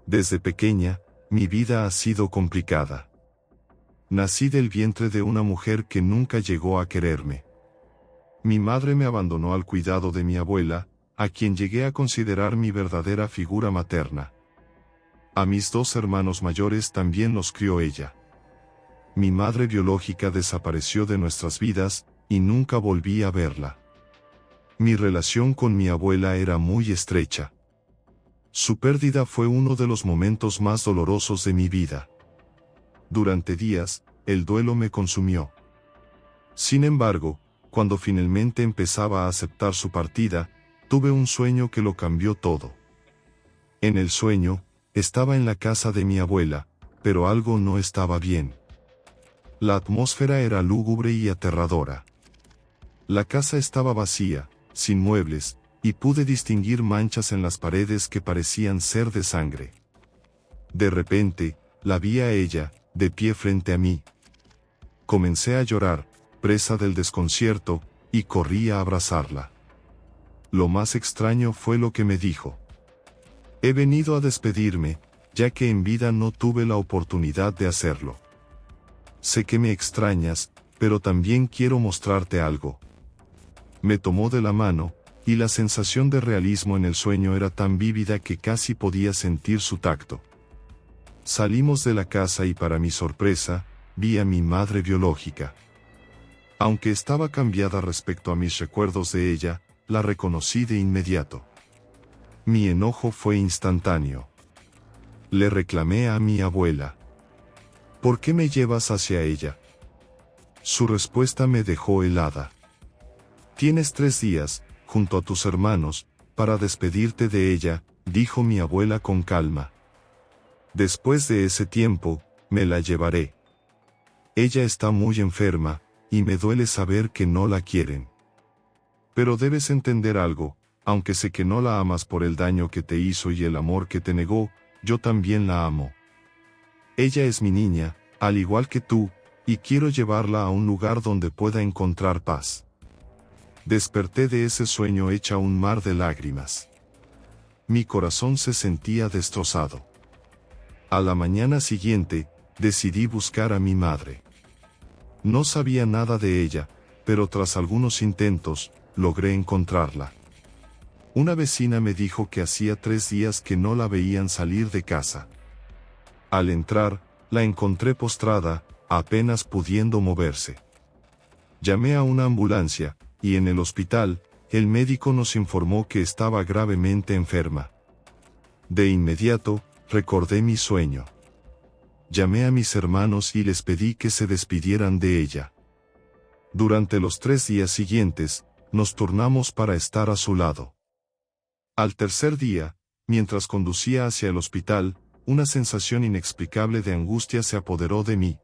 Desde pequeña, mi vida ha sido complicada. Nací del vientre de una mujer que nunca llegó a quererme. Mi madre me abandonó al cuidado de mi abuela, a quien llegué a considerar mi verdadera figura materna. A mis dos hermanos mayores también los crió ella. Mi madre biológica desapareció de nuestras vidas, y nunca volví a verla. Mi relación con mi abuela era muy estrecha. Su pérdida fue uno de los momentos más dolorosos de mi vida. Durante días, el duelo me consumió. Sin embargo, cuando finalmente empezaba a aceptar su partida, tuve un sueño que lo cambió todo. En el sueño, estaba en la casa de mi abuela, pero algo no estaba bien. La atmósfera era lúgubre y aterradora. La casa estaba vacía, sin muebles, y pude distinguir manchas en las paredes que parecían ser de sangre. De repente, la vi a ella, de pie frente a mí. Comencé a llorar, presa del desconcierto, y corrí a abrazarla. Lo más extraño fue lo que me dijo. He venido a despedirme, ya que en vida no tuve la oportunidad de hacerlo. Sé que me extrañas, pero también quiero mostrarte algo. Me tomó de la mano, y la sensación de realismo en el sueño era tan vívida que casi podía sentir su tacto. Salimos de la casa y para mi sorpresa, vi a mi madre biológica. Aunque estaba cambiada respecto a mis recuerdos de ella, la reconocí de inmediato. Mi enojo fue instantáneo. Le reclamé a mi abuela. ¿Por qué me llevas hacia ella? Su respuesta me dejó helada. Tienes 3 días, junto a tus hermanos, para despedirte de ella, dijo mi abuela con calma. Después de ese tiempo, me la llevaré. Ella está muy enferma, y me duele saber que no la quieren. Pero debes entender algo, aunque sé que no la amas por el daño que te hizo y el amor que te negó, yo también la amo. Ella es mi niña, al igual que tú, y quiero llevarla a un lugar donde pueda encontrar paz. Desperté de ese sueño hecha un mar de lágrimas. Mi corazón se sentía destrozado. A la mañana siguiente, decidí buscar a mi madre. No sabía nada de ella, pero tras algunos intentos, logré encontrarla. Una vecina me dijo que hacía 3 días que no la veían salir de casa. Al entrar, la encontré postrada, apenas pudiendo moverse. Llamé a una ambulancia, y en el hospital, el médico nos informó que estaba gravemente enferma. De inmediato, recordé mi sueño. Llamé a mis hermanos y les pedí que se despidieran de ella. Durante los 3 días siguientes, nos turnamos para estar a su lado. Al tercer día, mientras conducía hacia el hospital, una sensación inexplicable de angustia se apoderó de mí.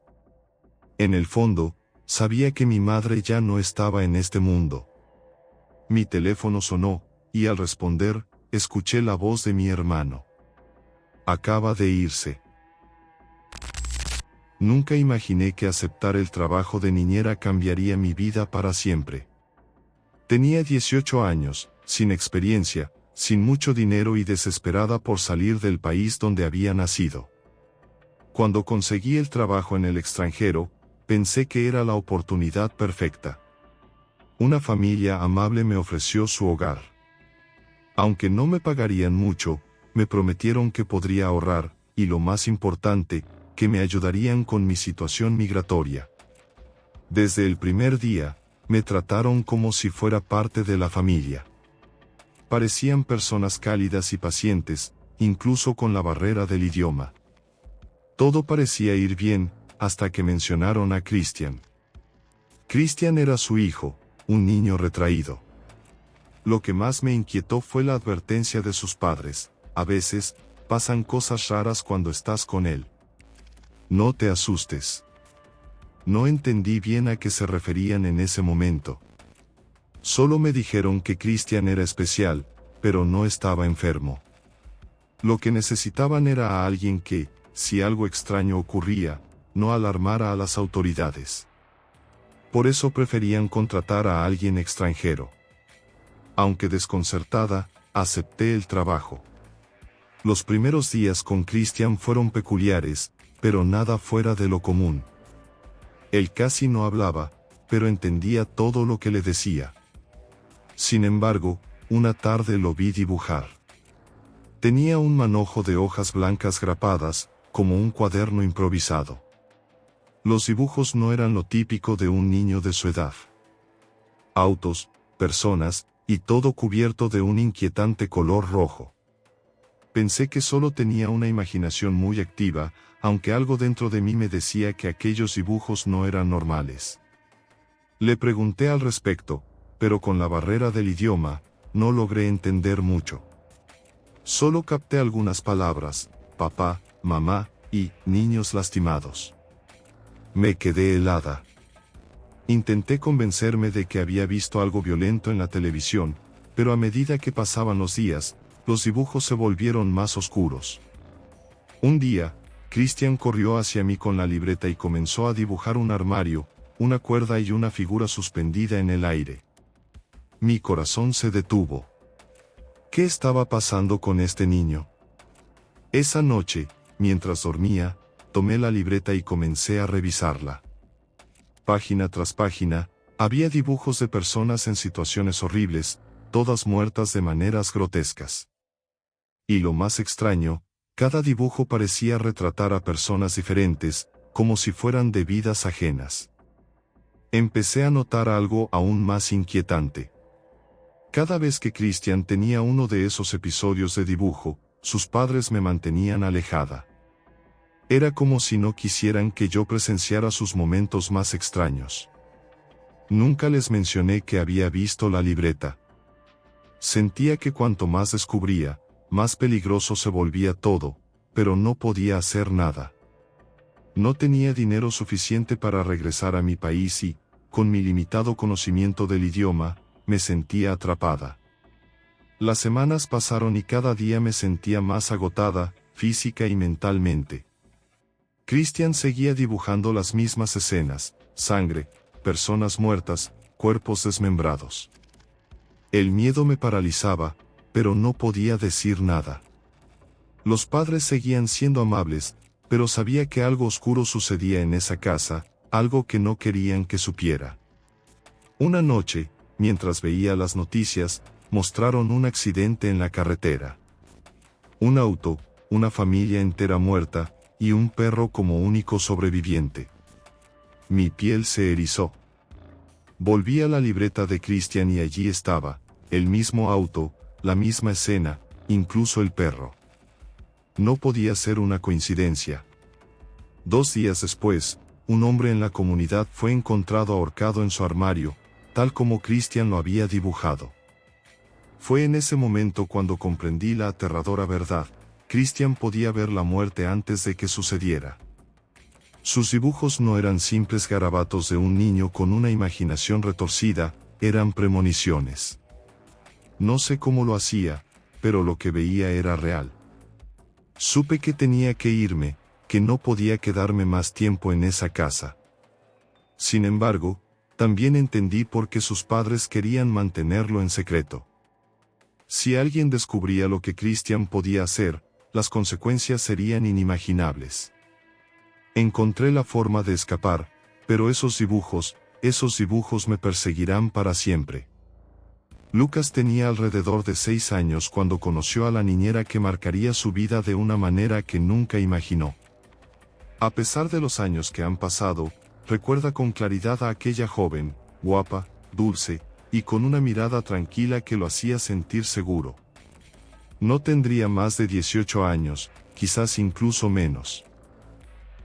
En el fondo, sabía que mi madre ya no estaba en este mundo. Mi teléfono sonó, y al responder, escuché la voz de mi hermano. Acaba de irse. Nunca imaginé que aceptar el trabajo de niñera cambiaría mi vida para siempre. Tenía 18 años, sin experiencia, sin mucho dinero y desesperada por salir del país donde había nacido. Cuando conseguí el trabajo en el extranjero, pensé que era la oportunidad perfecta. Una familia amable me ofreció su hogar. Aunque no me pagarían mucho, me prometieron que podría ahorrar, y lo más importante, que me ayudarían con mi situación migratoria. Desde el primer día, me trataron como si fuera parte de la familia. Parecían personas cálidas y pacientes, incluso con la barrera del idioma. Todo parecía ir bien, hasta que mencionaron a Christian. Christian era su hijo, un niño retraído. Lo que más me inquietó fue la advertencia de sus padres: a veces, pasan cosas raras cuando estás con él. No te asustes. No entendí bien a qué se referían en ese momento. Solo me dijeron que Christian era especial, pero no estaba enfermo. Lo que necesitaban era a alguien que, si algo extraño ocurría, no alarmara a las autoridades. Por eso preferían contratar a alguien extranjero. Aunque desconcertada, acepté el trabajo. Los primeros días con Christian fueron peculiares, pero nada fuera de lo común. Él casi no hablaba, pero entendía todo lo que le decía. Sin embargo, una tarde lo vi dibujar. Tenía un manojo de hojas blancas grapadas, como un cuaderno improvisado. Los dibujos no eran lo típico de un niño de su edad. Autos, personas, y todo cubierto de un inquietante color rojo. Pensé que solo tenía una imaginación muy activa, aunque algo dentro de mí me decía que aquellos dibujos no eran normales. Le pregunté al respecto, pero con la barrera del idioma, no logré entender mucho. Solo capté algunas palabras: papá, mamá, y niños lastimados. Me quedé helada. Intenté convencerme de que había visto algo violento en la televisión, pero a medida que pasaban los días, los dibujos se volvieron más oscuros. Un día, Christian corrió hacia mí con la libreta y comenzó a dibujar un armario, una cuerda y una figura suspendida en el aire. Mi corazón se detuvo. ¿Qué estaba pasando con este niño? Esa noche, mientras dormía, tomé la libreta y comencé a revisarla. Página tras página, había dibujos de personas en situaciones horribles, todas muertas de maneras grotescas. Y lo más extraño, cada dibujo parecía retratar a personas diferentes, como si fueran de vidas ajenas. Empecé a notar algo aún más inquietante. Cada vez que Christian tenía uno de esos episodios de dibujo, sus padres me mantenían alejada. Era como si no quisieran que yo presenciara sus momentos más extraños. Nunca les mencioné que había visto la libreta. Sentía que cuanto más descubría, más peligroso se volvía todo, pero no podía hacer nada. No tenía dinero suficiente para regresar a mi país y, con mi limitado conocimiento del idioma, me sentía atrapada. Las semanas pasaron y cada día me sentía más agotada, física y mentalmente. Christian seguía dibujando las mismas escenas: sangre, personas muertas, cuerpos desmembrados. El miedo me paralizaba, pero no podía decir nada. Los padres seguían siendo amables, pero sabía que algo oscuro sucedía en esa casa, algo que no querían que supiera. Una noche, mientras veía las noticias, mostraron un accidente en la carretera. Un auto, una familia entera muerta, y un perro como único sobreviviente. Mi piel se erizó. Volví a la libreta de Christian y allí estaba, el mismo auto, la misma escena, incluso el perro. No podía ser una coincidencia. 2 días después, un hombre en la comunidad fue encontrado ahorcado en su armario, tal como Christian lo había dibujado. Fue en ese momento cuando comprendí la aterradora verdad: Christian podía ver la muerte antes de que sucediera. Sus dibujos no eran simples garabatos de un niño con una imaginación retorcida, eran premoniciones. No sé cómo lo hacía, pero lo que veía era real. Supe que tenía que irme, que no podía quedarme más tiempo en esa casa. Sin embargo, también entendí por qué sus padres querían mantenerlo en secreto. Si alguien descubría lo que Christian podía hacer, las consecuencias serían inimaginables. Encontré la forma de escapar, pero esos dibujos me perseguirán para siempre. Lucas tenía alrededor de 6 años cuando conoció a la niñera que marcaría su vida de una manera que nunca imaginó. A pesar de los años que han pasado, recuerda con claridad a aquella joven, guapa, dulce, y con una mirada tranquila que lo hacía sentir seguro. No tendría más de 18 años, quizás incluso menos.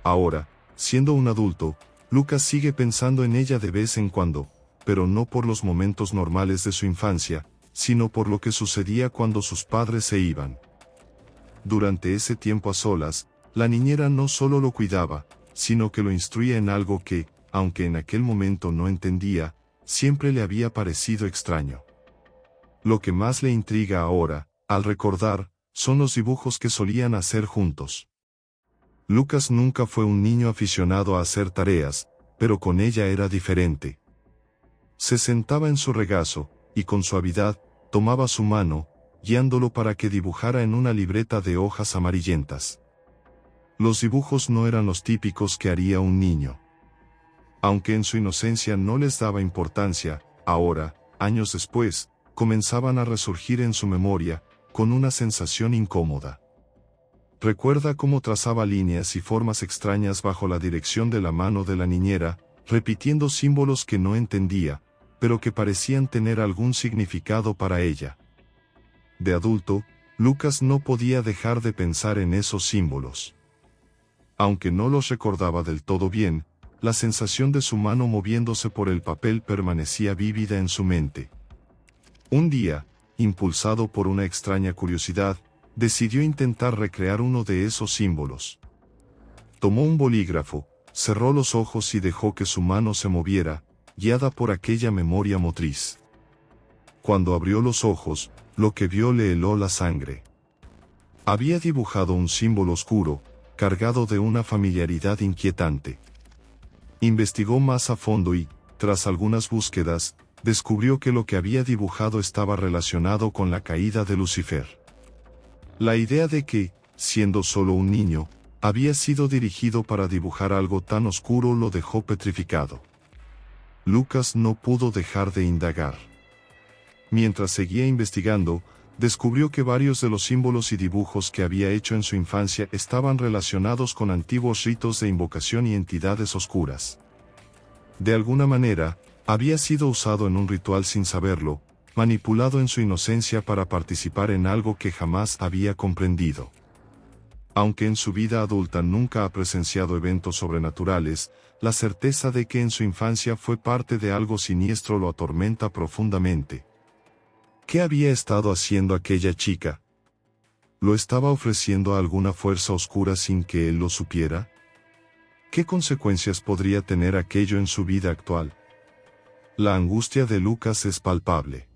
Ahora, siendo un adulto, Lucas sigue pensando en ella de vez en cuando, pero no por los momentos normales de su infancia, sino por lo que sucedía cuando sus padres se iban. Durante ese tiempo a solas, la niñera no solo lo cuidaba, sino que lo instruía en algo que, aunque en aquel momento no entendía, siempre le había parecido extraño. Lo que más le intriga ahora, al recordar, son los dibujos que solían hacer juntos. Lucas nunca fue un niño aficionado a hacer tareas, pero con ella era diferente. Se sentaba en su regazo, y con suavidad, tomaba su mano, guiándolo para que dibujara en una libreta de hojas amarillentas. Los dibujos no eran los típicos que haría un niño. Aunque en su inocencia no les daba importancia, ahora, años después, comenzaban a resurgir en su memoria, con una sensación incómoda. Recuerda cómo trazaba líneas y formas extrañas bajo la dirección de la mano de la niñera, repitiendo símbolos que no entendía, pero que parecían tener algún significado para ella. De adulto, Lucas no podía dejar de pensar en esos símbolos. Aunque no los recordaba del todo bien, la sensación de su mano moviéndose por el papel permanecía vívida en su mente. Un día, impulsado por una extraña curiosidad, decidió intentar recrear uno de esos símbolos. Tomó un bolígrafo, cerró los ojos y dejó que su mano se moviera, guiada por aquella memoria motriz. Cuando abrió los ojos, lo que vio le heló la sangre. Había dibujado un símbolo oscuro, cargado de una familiaridad inquietante. Investigó más a fondo y, tras algunas búsquedas, descubrió que lo que había dibujado estaba relacionado con la caída de Lucifer. La idea de que, siendo solo un niño, había sido dirigido para dibujar algo tan oscuro lo dejó petrificado. Lucas no pudo dejar de indagar. Mientras seguía investigando, descubrió que varios de los símbolos y dibujos que había hecho en su infancia estaban relacionados con antiguos ritos de invocación y entidades oscuras. De alguna manera, había sido usado en un ritual sin saberlo, manipulado en su inocencia para participar en algo que jamás había comprendido. Aunque en su vida adulta nunca ha presenciado eventos sobrenaturales, la certeza de que en su infancia fue parte de algo siniestro lo atormenta profundamente. ¿Qué había estado haciendo aquella chica? ¿Lo estaba ofreciendo a alguna fuerza oscura sin que él lo supiera? ¿Qué consecuencias podría tener aquello en su vida actual? La angustia de Lucas es palpable.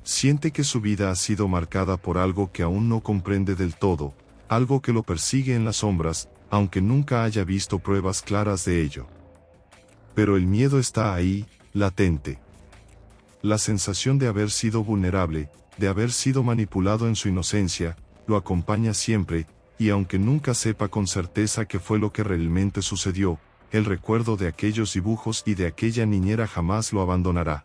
Siente que su vida ha sido marcada por algo que aún no comprende del todo, algo que lo persigue en las sombras, aunque nunca haya visto pruebas claras de ello. Pero el miedo está ahí, latente. La sensación de haber sido vulnerable, de haber sido manipulado en su inocencia, lo acompaña siempre, y aunque nunca sepa con certeza qué fue lo que realmente sucedió, el recuerdo de aquellos dibujos y de aquella niñera jamás lo abandonará.